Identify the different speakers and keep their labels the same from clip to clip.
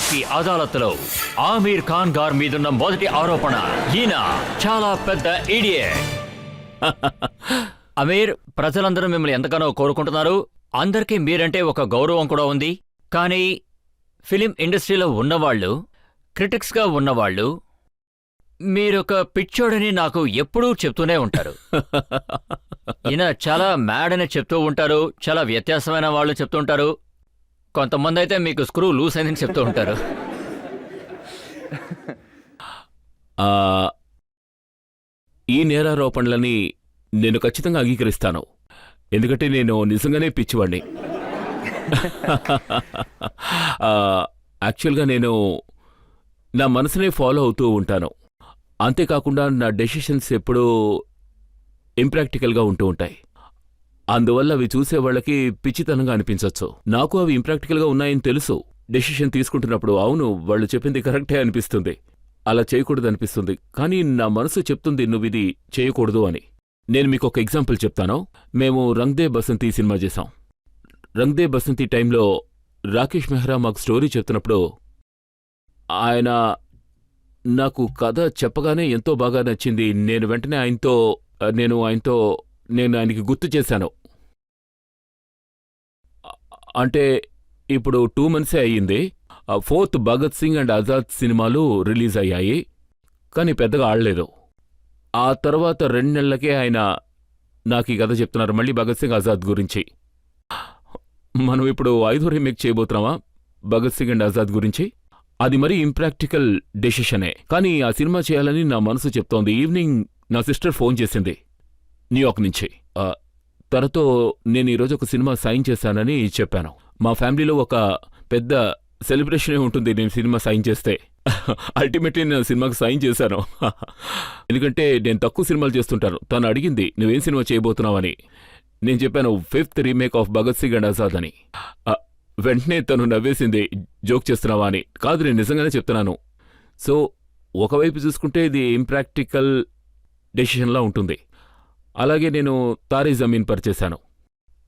Speaker 1: కి అదాలత్లో ఆమీర్ ఖాన్ గారి మీదున్న మొదటి ఆరోపణ, ఈయన చాలా పెద్ద ఇడియట్. అమీర్, ప్రజలందరూ మిమ్మల్ని ఎంతగానో కోరుకుంటున్నారు. అందరికీ మీరంటే ఒక గౌరవం కూడా ఉంది. కానీ ఫిలిం ఇండస్ట్రీలో ఉన్నవాళ్ళు, క్రిటిక్స్గా ఉన్నవాళ్ళు మీరొక పిచ్చోడని నాకు ఎప్పుడూ చెప్తూనే ఉంటారు. ఈయన చాలా మ్యాడ్ అని చెప్తూ ఉంటారు, చాలా వ్యత్యాసమైన వాళ్ళు చెప్తూ ఉంటారు. కొంతమంది అయితే మీకు స్క్రూ లూస్ అయిందని చెప్తూ ఉంటారు.
Speaker 2: ఈ నేరారోపణలని నేను ఖచ్చితంగా అంగీకరిస్తాను. ఎందుకంటే నేను నిజంగానే పిచ్చివాణ్ణి. యాక్చువల్గా నేను నా మనసునే ఫాలో అవుతూ ఉంటాను. అంతేకాకుండా నా డెసిషన్స్ ఎప్పుడూ ఇంప్రాక్టికల్గా ఉంటూ ఉంటాయి. అందువల్ల అవి చూసేవాళ్ళకి పిచ్చితనంగా అనిపించవచ్చు. నాకు అవి ఇంప్రాక్టికల్గా ఉన్నాయని తెలుసు. డెసిషన్ తీసుకుంటున్నప్పుడు అవును వాళ్ళు చెప్పింది కరెక్టే అనిపిస్తుంది, అలా చేయకూడదు అనిపిస్తుంది. కానీ నా మనసు చెప్తుంది నువ్విది చేయకూడదు అని. నేను మీకు ఒక ఎగ్జాంపుల్ చెప్తాను. మేము రంగ్ దే బసంతి సినిమా చేశాం. రంగ్ దే బసంతి టైంలో రాకేష్ మెహ్రా మాకు స్టోరీ చెప్తున్నప్పుడు ఆయన నాకు కథ చెప్పగానే ఎంతో బాగా నచ్చింది. నేను వెంటనే నేను ఆయనకి గుర్తు చేశాను. అంటే ఇప్పుడు 2 monthsే అయ్యింది. 4th భగత్ సింగ్ అండ్ ఆజాద్ సినిమాలు రిలీజ్ అయ్యాయి, కానీ పెద్దగా ఆడలేదు. ఆ తర్వాత 2 నెలలకే ఆయన నాకు ఈ కథ చెప్తున్నారు, మళ్ళీ భగత్ సింగ్ ఆజాద్ గురించి. మనం ఇప్పుడు 5వ రీమేక్ చేయబోతున్నామా భగత్ సింగ్ అండ్ ఆజాద్ గురించి? అది మరీ ఇంప్రాక్టికల్ డెసిషనే, కానీ ఆ సినిమా చేయాలని నా మనసు చెప్తోంది. ఈవినింగ్ నా సిస్టర్ ఫోన్ చేసింది న్యూయార్క్ నుంచి. తనతో నేను ఈరోజు ఒక సినిమా సైన్ చేశానని చెప్పాను. మా ఫ్యామిలీలో ఒక పెద్ద సెలబ్రేషనే ఉంటుంది నేను సినిమా సైన్ చేస్తే. అల్టిమేట్లీ నేను సినిమాకి సైన్ చేశాను. ఎందుకంటే నేను తక్కువ సినిమాలు చేస్తుంటాను. తను అడిగింది నువ్వేం సినిమా చేయబోతున్నావని. నేను చెప్పాను 5th remake of Bhagat Singh and Azad అని. వెంటనే తను నవ్వేసింది, జోక్ చేస్తున్నావా అని. కాదు, నేను నిజంగానే చెప్తున్నాను. సో ఒకవైపు చూసుకుంటే ఇది ఇంప్రాక్టికల్ డెసిషన్లా ఉంటుంది. అలాగే నేను తారే జమీన్ పర్ చేశాను.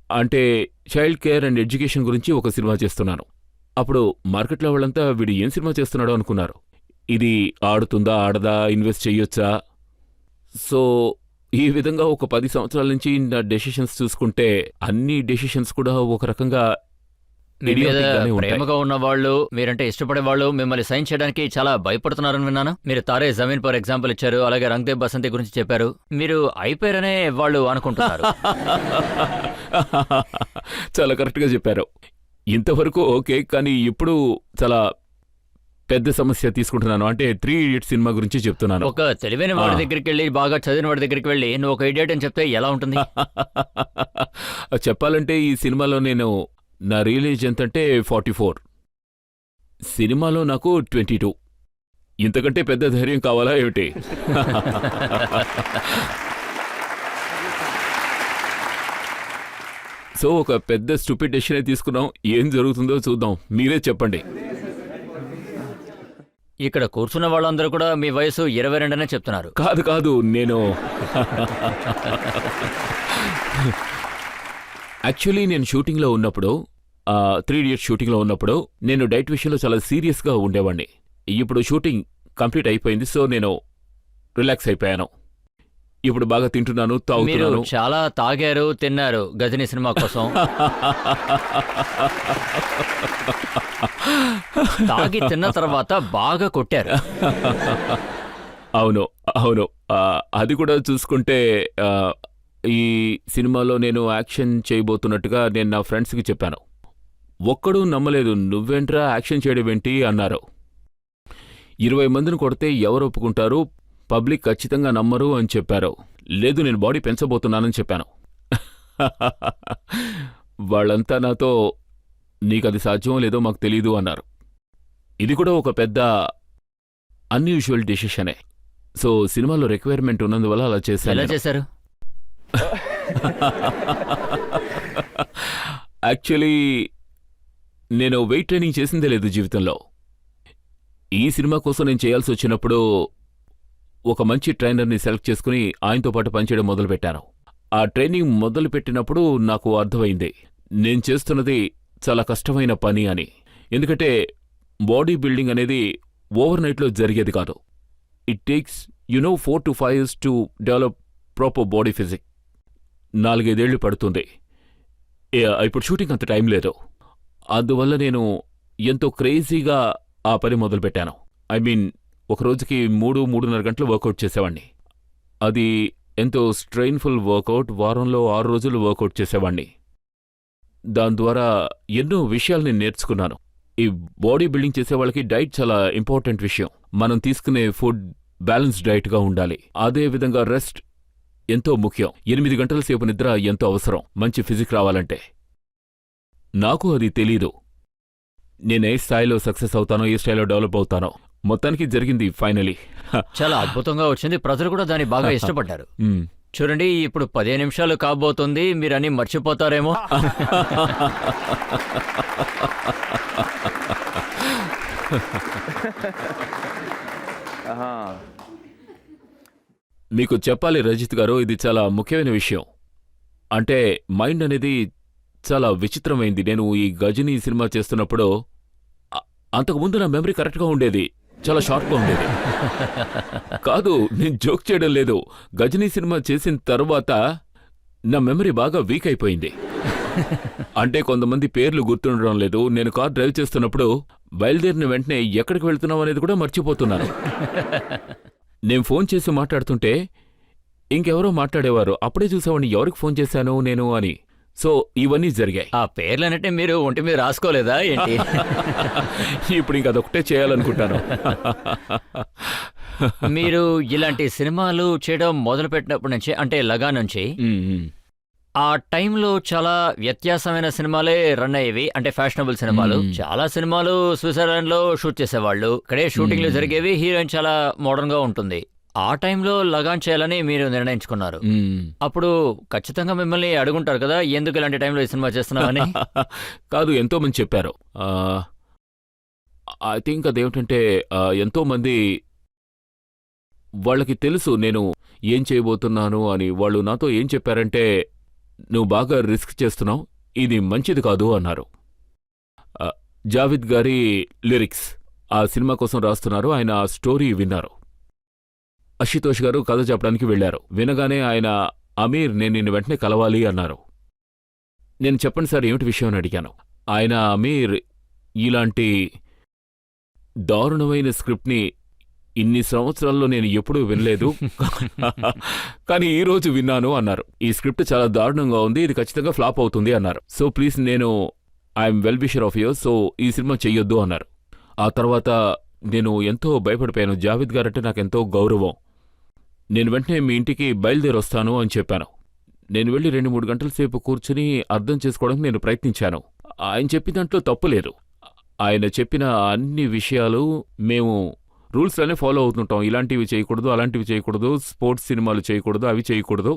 Speaker 2: అంటే చైల్డ్ కేర్ అండ్ ఎడ్యుకేషన్ గురించి ఒక సినిమా చేస్తున్నాను. అప్పుడు మార్కెట్లో వాళ్ళంతా వీడు ఏం సినిమా చేస్తున్నాడో అనుకున్నారు. ఇది ఆడుతుందా ఆడదా, ఇన్వెస్ట్ చెయ్యొచ్చా? సో ఈ విధంగా ఒక 10 సంవత్సరాల నుంచి నా డెసిషన్స్ చూసుకుంటే అన్ని డెసిషన్స్ కూడా ఒక రకంగా
Speaker 1: మీ మీద ప్రేమగా ఉన్నవాళ్ళు, మీరంటే ఇష్టపడే వాళ్ళు మిమ్మల్ని సైన్ చేయడానికి చాలా భయపడుతున్నారని విన్నాను. మీరు తారే జమీన్ పర్ ఎగ్జాంపుల్ ఇచ్చారు, అలాగే రంగ్ దే బసంతి గురించి చెప్పారు. మీరు అయిపోయారనే వాళ్ళు అనుకుంటున్నారు.
Speaker 2: చాలా కరెక్ట్గా చెప్పారు. ఇంతవరకు ఓకే, కానీ ఇప్పుడు చాలా పెద్ద సమస్య తీసుకుంటున్నాను. అంటే 3 Idiots సినిమా గురించి చెప్తున్నాను.
Speaker 1: ఒక తెలివైన వాడి దగ్గరికి వెళ్ళి, బాగా చదివిన వాడి దగ్గరికి వెళ్ళి నువ్వు ఒక ఇడియట్ అని చెప్తే ఎలా ఉంటుంది?
Speaker 2: చెప్పాలంటే ఈ సినిమాలో నేను నా రియల్ ఏజ్ ఎంతంటే 44, సినిమాలో నాకు 22. ఇంతకంటే పెద్ద ధైర్యం కావాలా ఏమిటి? సో ఒక పెద్ద స్టూపిడ్ డెసిషనే తీసుకున్నాం. ఏం జరుగుతుందో చూద్దాం, మీరే చెప్పండి.
Speaker 1: ఇక్కడ కూర్చున్న వాళ్ళందరూ కూడా మీ వయసు 22 అనే చెప్తున్నారు.
Speaker 2: కాదు, నేను యాక్చువల్లీ నేను షూటింగ్లో ఉన్నప్పుడు, 3 Idiots షూటింగ్లో ఉన్నప్పుడు నేను డైట్ విషయంలో చాలా సీరియస్గా ఉండేవాడిని. ఇప్పుడు షూటింగ్ కంప్లీట్ అయిపోయింది, సో నేను రిలాక్స్ అయిపోయాను. ఇప్పుడు బాగా తింటున్నాను, తాగుతున్నాను.
Speaker 1: చాలా తాగారు, తిన్నారు గజనీ సినిమా కోసం. తాగి తిన్న తర్వాత బాగా కొట్టారు.
Speaker 2: అవును, అది కూడా చూసుకుంటే ఈ సినిమాలో నేను యాక్షన్ చేయబోతున్నట్టుగా నేను నా ఫ్రెండ్స్కి చెప్పాను. ఒక్కడూ నమ్మలేదు. నువ్వేంట్రా యాక్షన్ చేయడమేంటి అన్నారు. 20 మందిని కొడితే ఎవరు ఒప్పుకుంటారు, పబ్లిక్ ఖచ్చితంగా నమ్మరు అని చెప్పారు. లేదు, నేను బాడీ పెంచబోతున్నానని చెప్పాను. వాళ్ళంతా నాతో నీకది సాధ్యమో లేదో మాకు తెలీదు అన్నారు. ఇది కూడా ఒక పెద్ద అన్యూజువల్ డెసిషనే. సో సినిమాలో రిక్వైర్మెంట్ ఉన్నందువల్ల అలా చేశారు. యాక్చువల్లీ నేను వెయిట్ ట్రైనింగ్ చేసిందే లేదు జీవితంలో. ఈ సినిమా కోసం నేను చేయాల్సి వచ్చినప్పుడు ఒక మంచి ట్రైనర్ని సెలెక్ట్ చేసుకుని ఆయనతో పాటు పనిచేయడం మొదలుపెట్టాను. ఆ ట్రైనింగ్ మొదలుపెట్టినప్పుడు నాకు అర్థమైంది నేను చేస్తున్నది చాలా కష్టమైన పని అని. ఎందుకంటే బాడీ బిల్డింగ్ అనేది ఓవర్ నైట్లో జరిగేది కాదు. It takes 4 to 5 years to develop proper body physique. 4-5 ఏళ్ళు పడుతుంది. ఇప్పుడు షూటింగ్ అంత టైం లేదు. అందువల్ల నేను ఎంతో క్రేజీగా ఆ పని మొదలుపెట్టాను. ఒక రోజుకి 3-3.5 గంటలు వర్కౌట్ చేసేవాణ్ణి. అది ఎంతో స్ట్రెయిన్ఫుల్ వర్కౌట్. వారంలో 6 రోజులు వర్కౌట్ చేసేవాణ్ణి. దాని ద్వారా ఎన్నో విషయాల్ని నేర్చుకున్నాను. ఈ బాడీ బిల్డింగ్ చేసే వాళ్ళకి డైట్ చాలా ఇంపార్టెంట్ విషయం. మనం తీసుకునే ఫుడ్ బ్యాలెన్స్ డైట్గా ఉండాలి. అదేవిధంగా రెస్ట్ ఎంతో ముఖ్యం. 8 గంటల సేపు నిద్ర ఎంతో అవసరం మంచి ఫిజిక్ రావాలంటే. నాకు అది తెలీదు. నేను ఏ స్థాయిలో సక్సెస్ అవుతానో, ఏ స్థాయిలో డెవలప్ అవుతానో. మొత్తానికి జరిగింది ఫైనలీ.
Speaker 1: చాలా అద్భుతంగా వచ్చింది. ప్రజలు కూడా దాన్ని బాగా ఇష్టపడ్డారు. చూడండి, ఇప్పుడు 15 నిమిషాలు కాబోతుంది. మీరన్నీ మర్చిపోతారేమో.
Speaker 2: మీకు చెప్పాలి రజిత్ గారు, ఇది చాలా ముఖ్యమైన విషయం. అంటే మైండ్ అనేది చాలా విచిత్రమైంది. నేను ఈ గజనీ సినిమా చేస్తున్నప్పుడు అంతకుముందు నా మెమరీ కరెక్ట్గా ఉండేది, చాలా షార్ప్గా ఉండేది. కాదు, నేను జోక్ చేయడం లేదు. గజనీ సినిమా చేసిన తర్వాత నా మెమరీ బాగా వీక్ అయిపోయింది. అంటే కొంతమంది పేర్లు గుర్తుండడం లేదు. నేను కార్ డ్రైవ్ చేస్తున్నప్పుడు బయలుదేరిన వెంటనే ఎక్కడికి వెళ్తున్నాం అనేది కూడా మర్చిపోతున్నాను. నేను ఫోన్ చేసి మాట్లాడుతుంటే ఇంకెవరో మాట్లాడేవారు. అప్పుడే చూసేవాడిని ఎవరికి ఫోన్ చేశాను నేను అని. సో ఇవన్నీ జరిగాయి.
Speaker 1: ఆ పేర్లన్నింటినీ మీరు ఒంటి మీద రాసుకోలేదా ఏంటి?
Speaker 2: ఇప్పుడు ఇంక అదొకటే చేయాలనుకుంటాను.
Speaker 1: మీరు ఇలాంటి సినిమాలు చేయడం మొదలుపెట్టినప్పటి నుంచి, అంటే లగాన్ నుంచి, ఆ టైంలో చాలా వ్యత్యాసమైన సినిమాలే రన్ అయ్యేవి. అంటే ఫ్యాషనబుల్ సినిమాలు. చాలా సినిమాలు స్విట్జర్లాండ్ లో షూట్ చేసేవాళ్ళు. ఇక్కడే షూటింగ్లు జరిగేవి. హీరోయిన్ చాలా మోడర్న్ గా ఉంటుంది. ఆ టైంలో లగాన్ చేయాలని మీరు నిర్ణయించుకున్నారు. అప్పుడు ఖచ్చితంగా మిమ్మల్ని అడుగుంటారు కదా, ఎందుకు ఇలాంటి టైంలో ఈ సినిమా చేస్తున్నామని?
Speaker 2: కాదు, ఎంతో మంది చెప్పారు. ఐ థింక్ అదేమిటంటే ఎంతో మంది వాళ్ళకి తెలుసు నేను ఏం చేయబోతున్నాను అని. వాళ్ళు నాతో ఏం చెప్పారంటే, నువ్వు బాగా రిస్క్ చేస్తున్నావు, ఇది మంచిది కాదు అన్నారు. జావేద్ గారి లిరిక్స్ ఆ సినిమా కోసం రాస్తున్నారు. ఆయన ఆ స్టోరీ విన్నారు. అశుతోష్ గారు కథ చెప్పడానికి వెళ్లారు. వినగానే ఆయన, అమీర్, నేను నిన్ను వెంటనే కలవాలి అన్నారు. నేను చెప్పండి సార్, ఏమిటి విషయం అని అడిగాను. ఆయన, అమీర్, ఇలాంటి దారుణమైన స్క్రిప్ట్ని ఇన్ని సంవత్సరాల్లో నేను ఎప్పుడూ వినలేదు, కానీ ఈరోజు విన్నాను అన్నారు. ఈ స్క్రిప్ట్ చాలా దారుణంగా ఉంది, ఇది ఖచ్చితంగా ఫ్లాప్ అవుతుంది అన్నారు. సో ప్లీజ్, నేను I'm well wisher of your, so ఈ సినిమా చెయ్యొద్దు అన్నారు. ఆ తర్వాత నేను ఎంతో భయపడిపోయాను. జావేద్ గారంటే నాకెంతో గౌరవం. నేను వెంటనే మీ ఇంటికి బయలుదేరొస్తాను అని చెప్పాను. నేను వెళ్ళి 2-3 గంటల సేపు కూర్చుని అర్థం చేసుకోవడానికి నేను ప్రయత్నించాను. ఆయన చెప్పిన దాంట్లో తప్పు లేదు. ఆయన చెప్పిన అన్ని విషయాలు మేము రూల్స్లోనే ఫాలో అవుతుంటాం. ఇలాంటివి చేయకూడదు, అలాంటివి చేయకూడదు, స్పోర్ట్స్ సినిమాలు చేయకూడదు, అవి చేయకూడదు.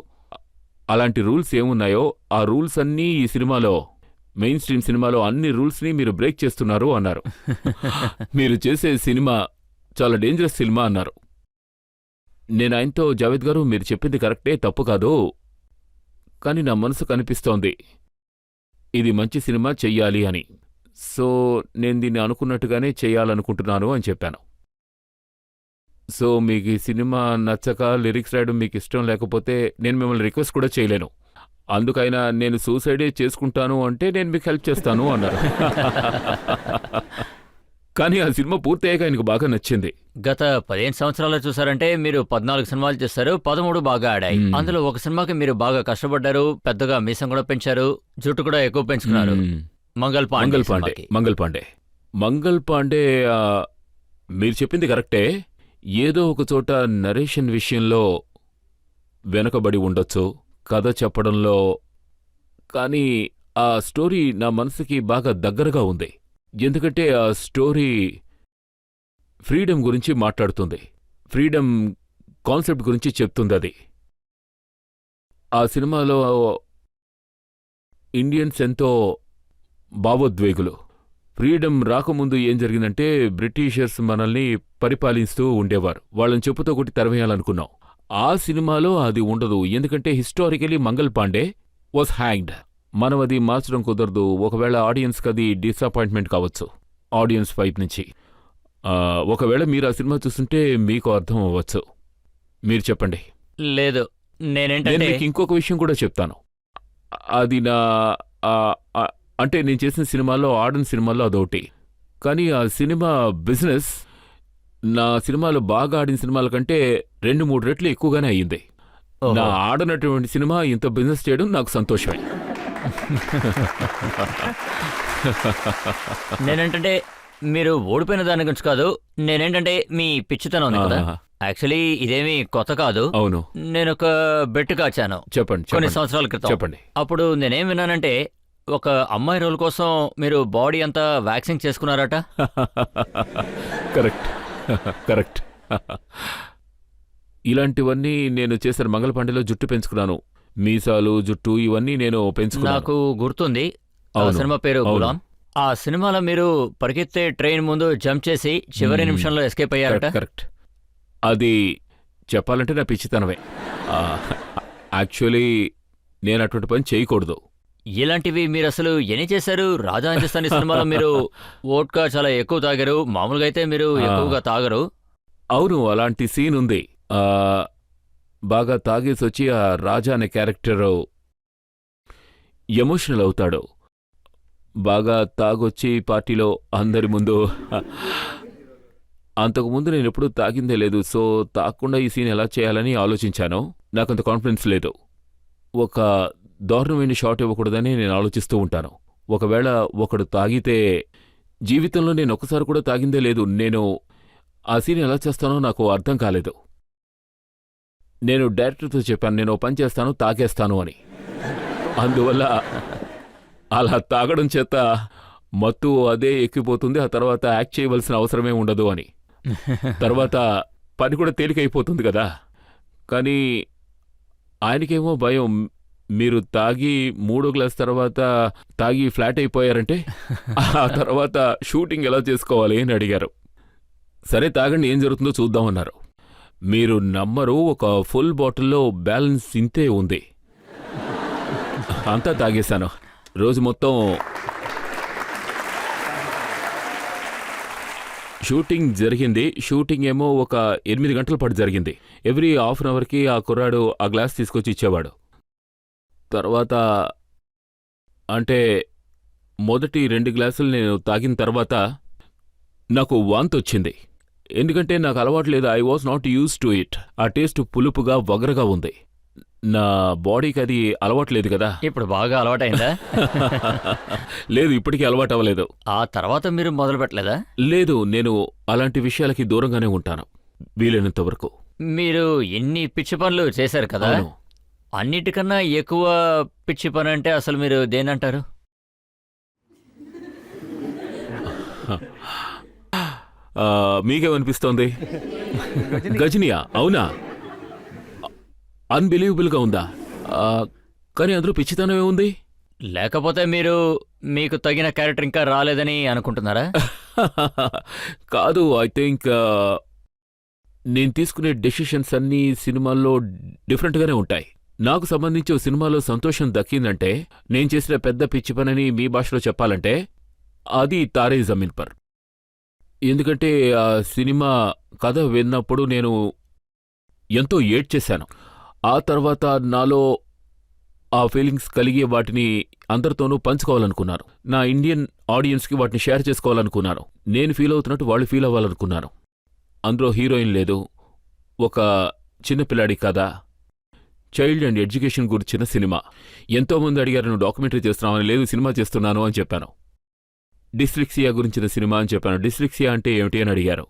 Speaker 2: అలాంటి రూల్స్ ఏమున్నాయో ఆ రూల్స్ అన్నీ ఈ సినిమాలో, మెయిన్ స్ట్రీమ్ సినిమాలో అన్ని రూల్స్ని మీరు బ్రేక్ చేస్తున్నారు అన్నారు. మీరు చేసే సినిమా చాలా డేంజరస్ సినిమా అన్నారు. నేను ఆయనతో, జావేద్ గారు, మీరు చెప్పింది కరెక్టే, తప్పు కాదు, కానీ నా మనసు కనిపిస్తోంది ఇది మంచి సినిమా చెయ్యాలి అని. సో నేను దీన్ని అనుకున్నట్టుగానే చెయ్యాలనుకుంటున్నాను అని చెప్పాను. సో మీకు ఈ సినిమా నచ్చక లిరిక్స్ రాయడం మీకు ఇష్టం లేకపోతే నేను మిమ్మల్ని రిక్వెస్ట్ కూడా చేయలేను. అందుకైనా నేను సూసైడే చేసుకుంటాను అంటే నేను మీకు హెల్ప్ చేస్తాను అన్నారు. కానీ ఆ సినిమా పూర్తయ్యాక ఆయనకు బాగా నచ్చింది.
Speaker 1: గత 15 సంవత్సరాల్లో చూసారంటే మీరు 14 సినిమాలు చేశారు, 13 బాగా ఆడాయి. అందులో ఒక సినిమాకి మీరు బాగా కష్టపడ్డారు, పెద్దగా మీసం కూడా పెంచారు, జుట్టు కూడా ఎక్కువ పెంచుకున్నారు. మంగల్ పాండే. మీరు చెప్పింది కరెక్టే. ఏదో ఒక చోట నరేషన్ విషయంలో వెనకబడి ఉండొచ్చు, కథ చెప్పడంలో. కానీ ఆ స్టోరీ నా మనసుకి బాగా దగ్గరగా ఉంది. ఎందుకంటే ఆ స్టోరీ ఫ్రీడమ్ గురించి మాట్లాడుతుంది, ఫ్రీడమ్ కాన్సెప్ట్ గురించి చెప్తుంది. అది ఆ సినిమాలో ఇండియన్స్ ఎంతో భావోద్వేగులు. ఫ్రీడమ్ రాకముందు ఏం జరిగిందంటే, బ్రిటిషర్స్ మనల్ని పరిపాలిస్తూ ఉండేవారు. వాళ్ళని చెప్పుతో కొట్టి తరివేయాలనుకున్నాం. ఆ సినిమాలో అది ఉండదు. ఎందుకంటే historically Mangal Pandey was hanged. మనం అది మార్చడం కుదరదు. ఒకవేళ ఆడియన్స్కి అది డిసప్పాయింట్మెంట్ కావచ్చు.
Speaker 2: ఆడియన్స్ వైపు నుంచి. ఒకవేళ మీరు ఆ సినిమా చూస్తుంటే మీకు అర్థం అవ్వచ్చు. మీరు చెప్పండి.
Speaker 1: లేదు,
Speaker 2: నేను
Speaker 1: నేనేంటంటే
Speaker 2: మీకు ఇంకొక విషయం కూడా చెప్తాను. అది నా ఆ, ఆ, అంటే నేను చేసిన సినిమాల్లో ఆడిన సినిమాల్లో అదొకటి. కానీ ఆ సినిమా బిజినెస్ నా సినిమాలు బాగా ఆడిన సినిమాల కంటే 2-3 రెట్లు ఎక్కువగానే అయ్యింది.
Speaker 1: ఓహో.
Speaker 2: నా ఆడనటువంటి సినిమా ఇంత బిజినెస్ చేయడం నాకు సంతోషమే.
Speaker 1: నేనేంటంటే మీరు ఓడిపోయిన దాని గురించి కాదు, నేనేంటంటే మీ పిచ్చితనం ఉంది కదా.
Speaker 2: ఆహా.
Speaker 1: యాక్చువల్లీ ఇదేమీ కొత్త కాదు.
Speaker 2: అవును,
Speaker 1: నేను ఒక బెట్ కాచాను
Speaker 2: చెప్పండి
Speaker 1: కొన్ని
Speaker 2: చెప్పండి
Speaker 1: సంవత్సరాల క్రితం.
Speaker 2: చెప్పండి.
Speaker 1: అప్పుడు నేనేం విన్నానంటే ఒక అమ్మాయి రోల్ కోసం మీరు బాడీ అంతా వ్యాక్సింగ్ చేసుకున్నారట.
Speaker 2: Correct correct. ఇలాంటివన్నీ నేను చేశాను. మంగళపాండేలో జుట్టు పెంచుకున్నాను. మీసాలు, జుట్టు ఇవన్నీ నేను పెంచుకున్నాను.
Speaker 1: నాకు గుర్తుంది. ఆ
Speaker 2: అవును,
Speaker 1: సినిమా పేరు
Speaker 2: అవును.
Speaker 1: గులాం. ఆ సినిమాలో మీరు పరిగెత్తే ట్రైన్ ముందు జంప్ చేసి చివరి నిమిషంలో ఎస్కేప్ అయ్యారట.
Speaker 2: Correct correct. అది చెప్పాలంటే నా పిచ్చితనమే. యాక్చువల్లీ నేను అటువంటి పని చేయకూడదు.
Speaker 1: ఇలాంటివి మీరు అసలు ఎన్ని చేశారు? రాజా హిందుస్థానీ సినిమాలో మీరు వోడ్కా చాలా ఎక్కువ తాగారు, మామూలుగా అయితే మీరు ఎక్కువగా తాగరు.
Speaker 2: అవును, అలాంటి సీన్ ఉంది. బాగా తాగేసి వచ్చి ఆ రాజా అనే క్యారెక్టర్ ఎమోషనల్ అవుతాడు. బాగా తాగొచ్చి పార్టీలో అందరి ముందు. అంతకుముందు నేను ఎప్పుడూ తాగిందే లేదు. సో తాగకుండా ఈ సీన్ ఎలా చేయాలని ఆలోచించాను. నాకంత కాన్ఫిడెన్స్ లేదు. ఒక దారుణమైన షాట్ ఇవ్వకూడదని నేను ఆలోచిస్తూ ఉంటాను. ఒకవేళ ఒకడు తాగితే, జీవితంలో నేను ఒక్కసారి కూడా తాగిందే లేదు. నేను ఆ సీన్ ఎలా చేస్తానో నాకు అర్థం కాలేదు. నేను డైరెక్టర్తో చెప్పాను, నేను ఓ పని చేస్తాను, తాగేస్తాను అని. అందువల్ల అలా తాగడం చేత మత్తు అదే ఎక్కిపోతుంది. ఆ తర్వాత యాక్ట్ చేయవలసిన అవసరమే ఉండదు అని. తర్వాత పని కూడా తేలికైపోతుంది కదా. కానీ ఆయనకేమో భయం, మీరు తాగి 3వ గ్లాస్ తర్వాత తాగి ఫ్లాట్ అయిపోయారంటే ఆ తర్వాత షూటింగ్ ఎలా చేసుకోవాలి అని అడిగారు. సరే తాగండి, ఏం జరుగుతుందో చూద్దామన్నారు. మీరు నమ్మరు, ఒక ఫుల్ బాటిల్లో బ్యాలెన్స్ ఇంతే ఉంది. అంతా తాగేశాను. రోజు మొత్తం షూటింగ్ జరిగింది. షూటింగ్ ఏమో ఒక 8 గంటల పాటు జరిగింది. ఎవ్రీ హాఫ్ అన్ అవర్కి ఆ కుర్రాడు ఆ గ్లాస్ తీసుకొచ్చి ఇచ్చేవాడు. తర్వాత అంటే మొదటి 2 గ్లాసులు నేను తాగిన తర్వాత నాకు వాంతొచ్చింది. ఎందుకంటే నాకు అలవాటు లేదు. I was not use to it. ఆ టేస్ట్ పులుపుగా వగరగా ఉంది. నా బాడీకి అది అలవాట్లేదు కదా.
Speaker 1: ఇప్పుడు బాగా అలవాటైందా?
Speaker 2: లేదు, ఇప్పటికీ అలవాటు అవ్వలేదు.
Speaker 1: ఆ తర్వాత మీరు మొదలు పెట్టలేదా?
Speaker 2: లేదు, నేను అలాంటి విషయాలకి దూరంగానే ఉంటాను వీలైనంత వరకు.
Speaker 1: మీరు ఎన్ని పిచ్చి పనులు చేశారు కదా.
Speaker 2: అవును.
Speaker 1: అన్నిటికన్నా ఎక్కువ పిచ్చి పని అంటే అసలు మీరు దేనంటారు?
Speaker 2: మీకేమనిపిస్తోంది? గజనియా? అవునా? అన్బిలీవబుల్గా ఉందా? కానీ అందులో పిచ్చితనమే ఉంది.
Speaker 1: లేకపోతే మీరు మీకు తగిన క్యారెక్టర్ ఇంకా రాలేదని అనుకుంటున్నారా?
Speaker 2: కాదు, ఐ థింక్ నేను తీసుకునే డెసిషన్స్ అన్నీ సినిమాల్లో డిఫరెంట్గానే ఉంటాయి. నాకు సంబంధించి ఓ సినిమాలో సంతోషం దక్కిందంటే, నేను చేసిన పెద్ద పిచ్చి పనని మీ భాషలో చెప్పాలంటే అది తారే జమీన్ పర్. ఎందుకంటే ఆ సినిమా కథ విన్నప్పుడు నేను ఎంతో ఏడ్చేశాను. ఆ తర్వాత నాలో ఆ ఫీలింగ్స్ కలిగే వాటిని అందరితోనూ పంచుకోవాలనుకున్నాను. నా ఇండియన్ ఆడియన్స్కి వాటిని షేర్ చేసుకోవాలనుకున్నాను. నేను ఫీల్ అవుతున్నట్టు వాళ్ళు ఫీల్ అవ్వాలనుకున్నాను. అందులో హీరోయిన్ లేదు, ఒక చిన్నపిల్లాడి కథ, చైల్డ్ అండ్ ఎడ్యుకేషన్ గురించిన సినిమా. ఎంతోమంది అడిగారు, నువ్వు డాక్యుమెంటరీ చేస్తున్నావని. లేదు, సినిమా చేస్తున్నాను అని చెప్పాను. డిస్లెక్సియా గురించిన సినిమా అని చెప్పాను. డిస్లెక్సియా అంటే ఏమిటి అని అడిగారు.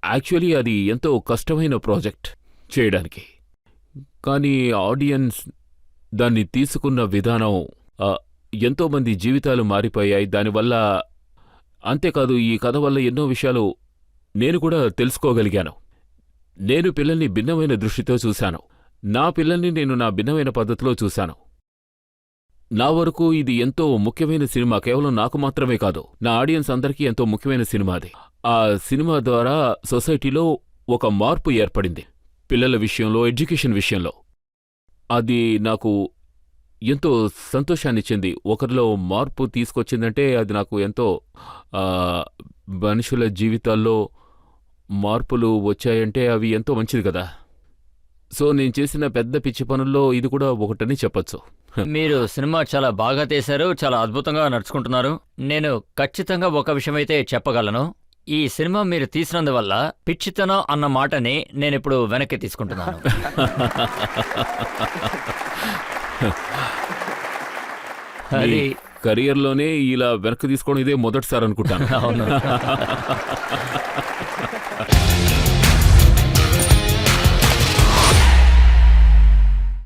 Speaker 2: యాక్చువల్లీ అది ఎంతో కష్టమైన ప్రాజెక్ట్ చేయడానికి. కానీ ఆడియన్స్ దాన్ని తీసుకున్న విధానం, ఎంతోమంది జీవితాలు మారిపోయాయి దానివల్ల. అంతేకాదు, ఈ కథ వల్ల ఎన్నో విషయాలు నేను కూడా తెలుసుకోగలిగాను. నేను పిల్లల్ని భిన్నమైన దృష్టితో చూశాను. నా పిల్లల్ని నేను నా భిన్నమైన పద్ధతిలో చూశాను. నా వరకు ఇది ఎంతో ముఖ్యమైన సినిమా. కేవలం నాకు మాత్రమే కాదు, నా ఆడియన్స్ అందరికీ ఎంతో ముఖ్యమైన సినిమా అది. ఆ సినిమా ద్వారా సొసైటీలో ఒక మార్పు ఏర్పడింది, పిల్లల విషయంలో, ఎడ్యుకేషన్ విషయంలో. అది నాకు ఎంతో సంతోషాన్నిచ్చింది. ఒకరిలో మార్పు తీసుకొచ్చిందంటే అది నాకు ఎంతో ఆ, మనుషుల జీవితాల్లో మార్పులు వచ్చాయంటే అవి ఎంతో మంచిది కదా. సో నేను చేసిన పెద్ద పిచ్చి పనుల్లో ఇది కూడా ఒకటని చెప్పొచ్చు.
Speaker 1: మీరు సినిమా చాలా బాగా తీశారు, చాలా అద్భుతంగా నడుచుకుంటున్నారు. నేను ఖచ్చితంగా ఒక విషయమైతే చెప్పగలను. ఈ సినిమా మీరు తీసినందువల్ల పిచ్చితనం అన్న మాటని నేనిప్పుడు వెనక్కి తీసుకుంటున్నాను.
Speaker 2: మీ
Speaker 1: అది
Speaker 2: కెరియర్లోనే ఇలా వెనక్కి తీసుకోవడం ఇదే మొదటిసారి అనుకుంటాను.
Speaker 1: అవును.